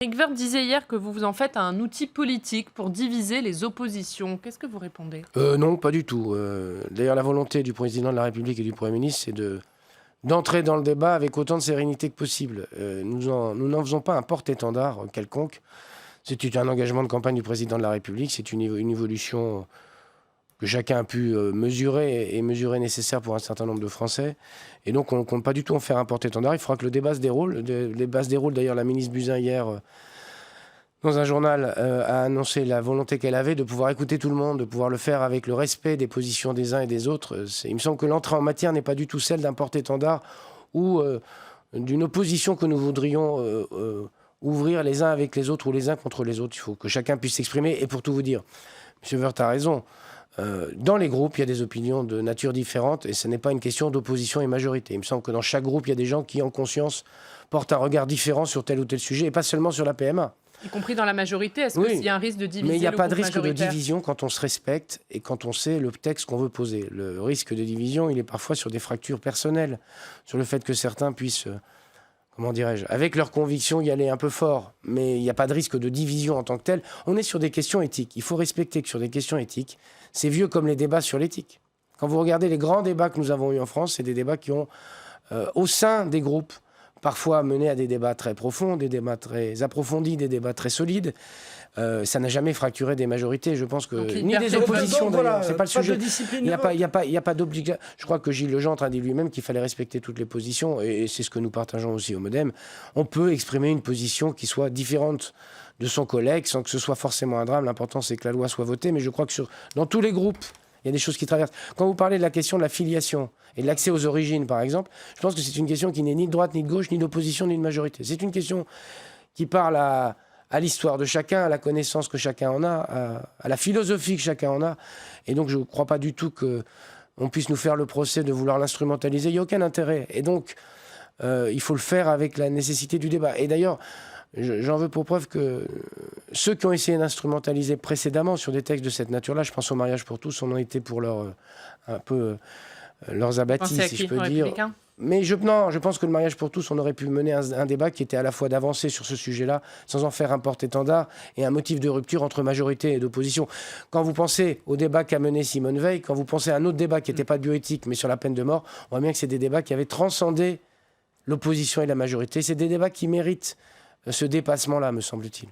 Éric Woerth disait hier que vous en faites un outil politique pour diviser les oppositions. Qu'est-ce que vous répondez? Non, pas du tout. D'ailleurs, la volonté du président de la République et du Premier ministre, c'est d'entrer dans le débat avec autant de sérénité que possible. Nous n'en faisons pas un porte-étendard quelconque. C'est un engagement de campagne du président de la République. C'est une évolution que chacun a pu mesurer et mesurer nécessaire pour un certain nombre de Français. Et donc, on ne compte pas du tout en faire un porte-étendard. Il faudra que le débat se déroule. Le débat se déroule. D'ailleurs, la ministre Buzyn, hier, dans un journal, a annoncé la volonté qu'elle avait de pouvoir écouter tout le monde, de pouvoir le faire avec le respect des positions des uns et des autres. Il me semble que l'entrée en matière n'est pas du tout celle d'un porte-étendard ou d'une opposition que nous voudrions ouvrir les uns avec les autres ou les uns contre les autres. Il faut que chacun puisse s'exprimer. Et pour tout vous dire, M. Woerth a raison. Dans les groupes, il y a des opinions de nature différente et ce n'est pas une question d'opposition et majorité. Il me semble que dans chaque groupe, il y a des gens qui, en conscience, portent un regard différent sur tel ou tel sujet et pas seulement sur la PMA. Y compris dans la majorité, est-ce qu'il y a un risque de diviser? Mais il n'y a pas de risque de majoritaire division quand on se respecte et quand on sait le texte qu'on veut poser. Le risque de division, il est parfois sur des fractures personnelles, sur le fait que certains puissent, comment dirais-je, avec leurs convictions y aller un peu fort. Mais il n'y a pas de risque de division en tant que tel. On est sur des questions éthiques. Il faut respecter que sur des questions éthiques, c'est vieux comme les débats sur l'éthique. Quand vous regardez les grands débats que nous avons eus en France, c'est des débats qui ont, au sein des groupes, parfois mené à des débats très profonds, des débats très approfondis, des débats très solides. Ça n'a jamais fracturé des majorités. Je pense que ni des oppositions, d'ailleurs, c'est pas le sujet. Il n'y a pas d'obligation. Je crois que Gilles Legendre a dit lui-même qu'il fallait respecter toutes les positions, et c'est ce que nous partageons aussi au MoDem. On peut exprimer une position qui soit différente de son collègue, sans que ce soit forcément un drame. L'important, c'est que la loi soit votée. Mais je crois que dans tous les groupes, il y a des choses qui traversent. Quand vous parlez de la question de la filiation et de l'accès aux origines, par exemple, je pense que c'est une question qui n'est ni de droite, ni de gauche, ni d'opposition, ni de majorité. C'est une question qui parle à l'histoire de chacun, à la connaissance que chacun en a, à la philosophie que chacun en a. Et donc, je ne crois pas du tout qu'on puisse nous faire le procès de vouloir l'instrumentaliser. Il n'y a aucun intérêt. Et donc, il faut le faire avec la nécessité du débat. Et d'ailleurs, j'en veux pour preuve que ceux qui ont essayé d'instrumentaliser précédemment sur des textes de cette nature-là, je pense au mariage pour tous, on en été pour leurs abattis, si je peux dire. Mais je pense que le mariage pour tous, on aurait pu mener un débat qui était à la fois d'avancer sur ce sujet-là, sans en faire un porte-étendard et un motif de rupture entre majorité et d'opposition. Quand vous pensez au débat qu'a mené Simone Veil, quand vous pensez à un autre débat qui n'était pas de bioéthique, mais sur la peine de mort, on voit bien que c'est des débats qui avaient transcendé l'opposition et la majorité. C'est des débats qui méritent ce dépassement-là, me semble-t-il.